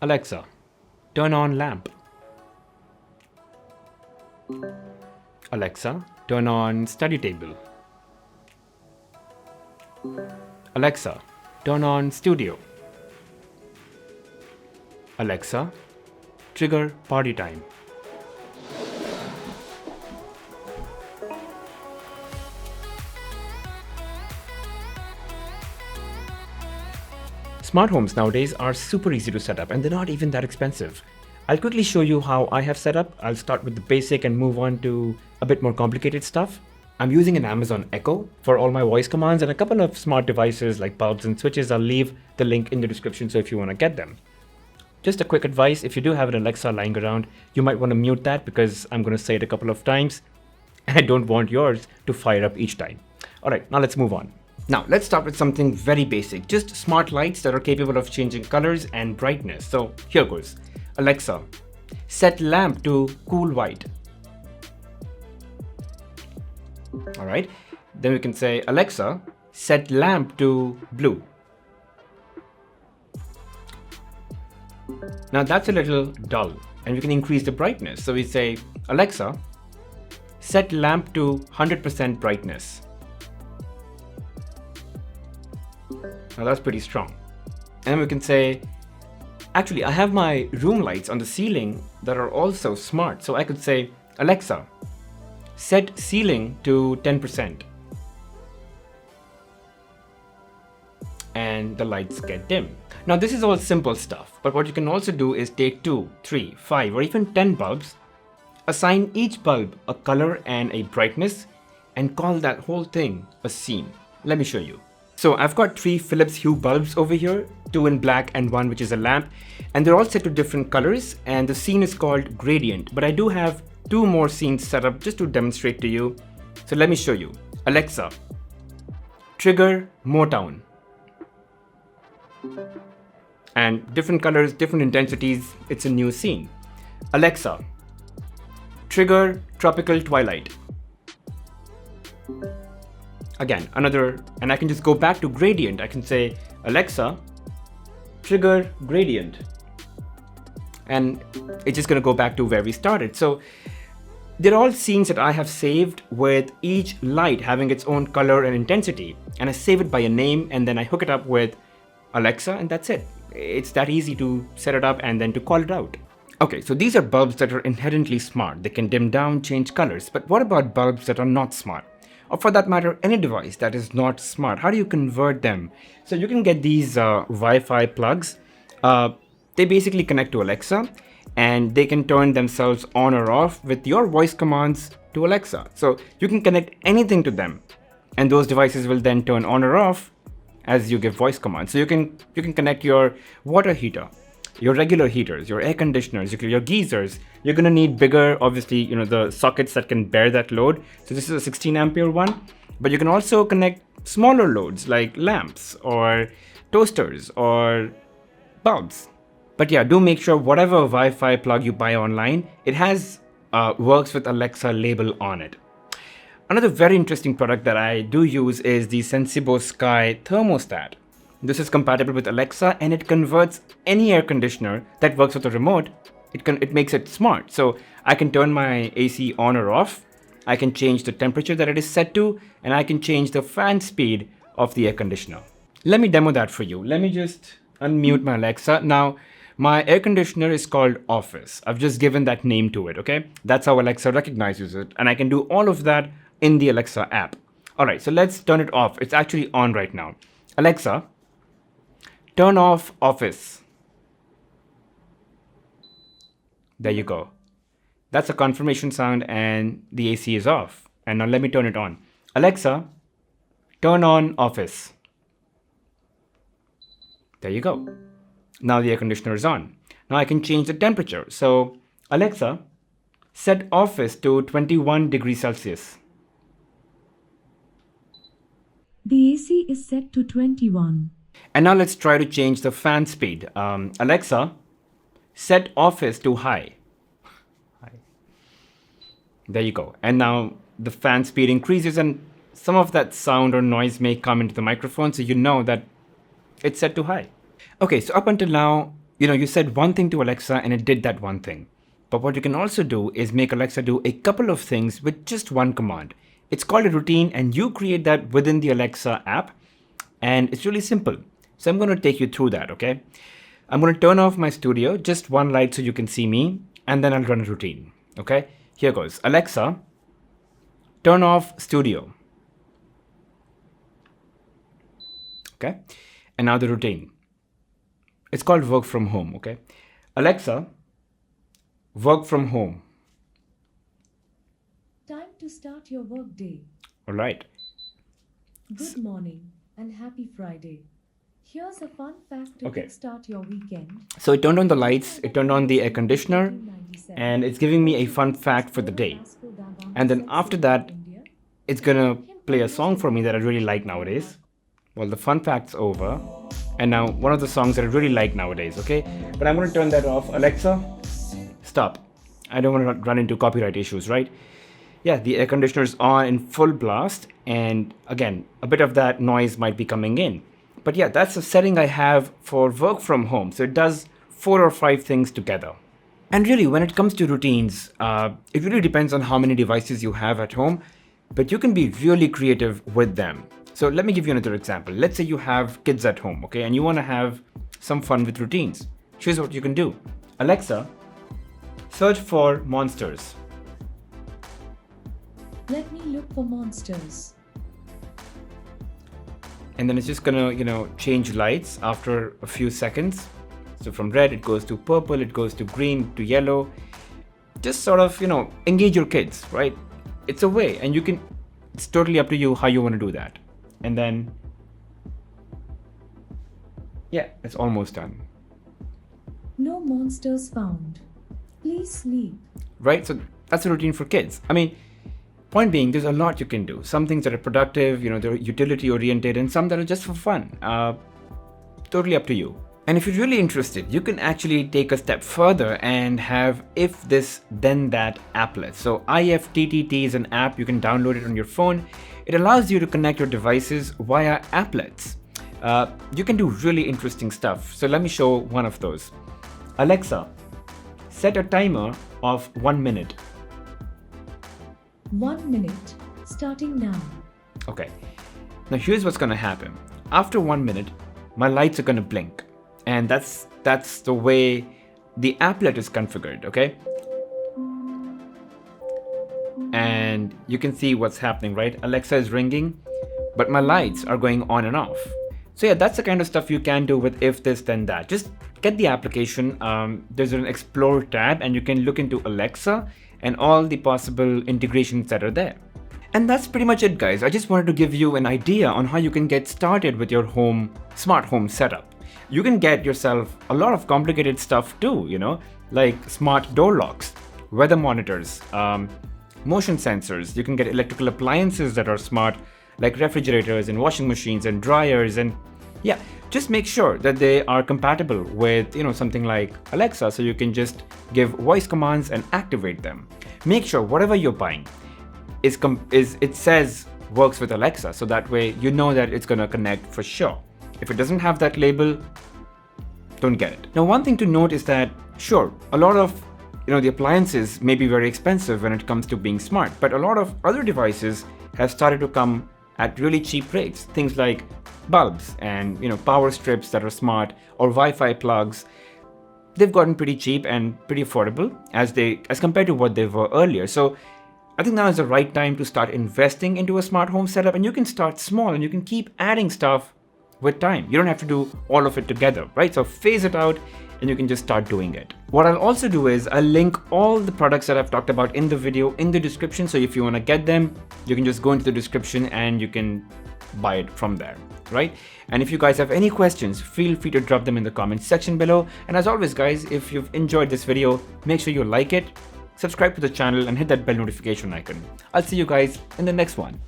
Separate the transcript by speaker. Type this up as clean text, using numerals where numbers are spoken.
Speaker 1: Alexa, turn on lamp. Alexa, turn on study table. Alexa, turn on studio. Alexa, trigger party time. Smart homes nowadays are super easy to set up and they're not even that expensive. I'll quickly show you how I have set up. I'll start with the basic and move on to a bit more complicated stuff. I'm using an Amazon Echo for all my voice commands and a couple of smart devices like bulbs and switches. I'll leave the link in the description so if you want to get them. Just a quick advice, if you do have an Alexa lying around, you might want to mute that because I'm going to say it a couple of times and I don't want yours to fire up each time. All right, now let's move on. Now let's start with something very basic, just smart lights that are capable of changing colors and brightness. So here goes. Alexa, set lamp to cool white. All right, then we can say, Alexa, set lamp to blue. Now that's a little dull and we can increase the brightness. So we say, Alexa, set lamp to 100% brightness. Now that's pretty strong. And we can say, actually, I have my room lights on the ceiling that are also smart. So I could say, Alexa, set ceiling to 10%. And the lights get dim. Now this is all simple stuff, but what you can also do is take 2, 3, 5, or even 10 bulbs, assign each bulb a color and a brightness, and call that whole thing a scene. Let me show you. So I've got 3 Philips Hue bulbs over here, 2 in black and 1 which is a lamp, and they're all set to different colors, and the scene is called gradient, but I do have 2 more scenes set up just to demonstrate to you. So let me show you. Alexa, trigger Motown. And different colors, different intensities, it's a new scene. Alexa, trigger Tropical Twilight. Again, another, and I can just go back to gradient. I can say, Alexa, trigger gradient. And it's just gonna go back to where we started. So they're all scenes that I have saved with each light having its own color and intensity. And I save it by a name and then I hook it up with Alexa and that's it. It's that easy to set it up and then to call it out. Okay, so these are bulbs that are inherently smart. They can dim down, change colors. But what about bulbs that are not smart? Or for that matter, any device that is not smart, how do you convert them? So you can get these Wi-Fi plugs. They basically connect to Alexa and they can turn themselves on or off with your voice commands to Alexa. So you can connect anything to them and those devices will then turn on or off as you give voice commands. So you can connect your water heater, your regular heaters, your air conditioners, your geysers. You're gonna need bigger, obviously, the sockets that can bear that load. So this is a 16 ampere one, but you can also connect smaller loads like lamps or toasters or bulbs. But yeah, do make sure whatever Wi-Fi plug you buy online, it has works with Alexa label on it. Another very interesting product that I do use is the Sensibo Sky thermostat. This is compatible with Alexa and it converts any air conditioner that works with a remote. It makes it smart. So I can turn my AC on or off. I can change the temperature that it is set to, and I can change the fan speed of the air conditioner. Let me demo that for you. Let me just unmute my Alexa. Now, my air conditioner is called Office. I've just given that name to it, okay? That's how Alexa recognizes it. And I can do all of that in the Alexa app. All right, so let's turn it off. It's actually on right now. Alexa, turn off Office. There you go. That's a confirmation sound and the AC is off. And now let me turn it on. Alexa, turn on Office. There you go. Now the air conditioner is on. Now I can change the temperature. So Alexa, set Office to 21 degrees Celsius.
Speaker 2: The AC is set to 21.
Speaker 1: And now let's try to change the fan speed. Alexa, set Office to high. There you go. And now the fan speed increases and some of that sound or noise may come into the microphone, so you know that it's set to high. Okay, so up until now, you said one thing to Alexa and it did that one thing. But what you can also do is make Alexa do a couple of things with just one command. It's called a routine, and you create that within the Alexa app, and it's really simple. So I'm going to take you through that, okay? I'm going to turn off my studio, just one light so you can see me, and then I'll run a routine, okay? Here goes. Alexa, turn off studio. Okay? And now the routine. It's called work from home, okay? Alexa, work from home.
Speaker 2: Time to start your workday.
Speaker 1: All right.
Speaker 2: Good morning and happy Friday. Here's a fun fact to kickstart your weekend.
Speaker 1: So it turned on the lights, it turned on the air conditioner, and it's giving me a fun fact for the day. And then after that, it's gonna play a song for me that I really like nowadays. Well, the fun fact's over. And now one of the songs that I really like nowadays, okay? But I'm gonna turn that off. Alexa, stop. I don't wanna run into copyright issues, right? Yeah, the air conditioner's on in full blast. And again, a bit of that noise might be coming in. But yeah, that's a setting I have for work from home. So it does 4 or 5 things together. And really, when it comes to routines, it really depends on how many devices you have at home, but you can be really creative with them. So let me give you another example. Let's say you have kids at home, okay, and you want to have some fun with routines. Here's what you can do. Alexa, search for monsters.
Speaker 2: Let me look for monsters.
Speaker 1: And then it's just gonna, change lights after a few seconds. So from red, it goes to purple, it goes to green, to yellow. Just sort of, engage your kids, right? It's a way, and it's totally up to you how you want to do that. And then, yeah, it's almost done.
Speaker 2: No monsters found. Please sleep.
Speaker 1: Right? So that's a routine for kids. I mean, point being, there's a lot you can do. Some things that are productive, they're utility oriented, and some that are just for fun. Totally up to you. And if you're really interested, you can actually take a step further and have if this then that applet. So IFTTT is an app, you can download it on your phone. It allows you to connect your devices via applets. You can do really interesting stuff. So let me show one of those. Alexa, set a timer of 1 minute.
Speaker 2: 1 minute, starting now.
Speaker 1: Okay, now here's what's gonna happen. After 1 minute, my lights are gonna blink. And that's the way the applet is configured, okay? And you can see what's happening, right? Alexa is ringing, but my lights are going on and off. So yeah, that's the kind of stuff you can do with if this then that. Just get the application. There's an Explore tab, and you can look into Alexa and all the possible integrations that are there. And that's pretty much it, guys. I just wanted to give you an idea on how you can get started with your smart home setup. You can get yourself a lot of complicated stuff too, like smart door locks, weather monitors, motion sensors. You can get electrical appliances that are smart, like refrigerators and washing machines and dryers. And yeah, just make sure that they are compatible with, something like Alexa, so you can just give voice commands and activate them. Make sure whatever you're buying it says works with Alexa, so that way you know that it's gonna connect for sure. If it doesn't have that label, don't get it. Now, one thing to note is that, sure, a lot of the appliances may be very expensive when it comes to being smart, but a lot of other devices have started to come at really cheap rates. Things like bulbs and power strips that are smart, or Wi-Fi plugs. They've gotten pretty cheap and pretty affordable as compared to what they were earlier. So I think now is the right time to start investing into a smart home setup, and you can start small and you can keep adding stuff with time. You don't have to do all of it together, right? So phase it out and you can just start doing it. What I'll also do is I'll link all the products that I've talked about in the video in the description. So if you want to get them, you can just go into the description and you can buy it from there, right? And if you guys have any questions, feel free to drop them in the comments section below. And as always, guys, if you've enjoyed this video, make sure you like it, subscribe to the channel, and hit that bell notification icon. I'll see you guys in the next one.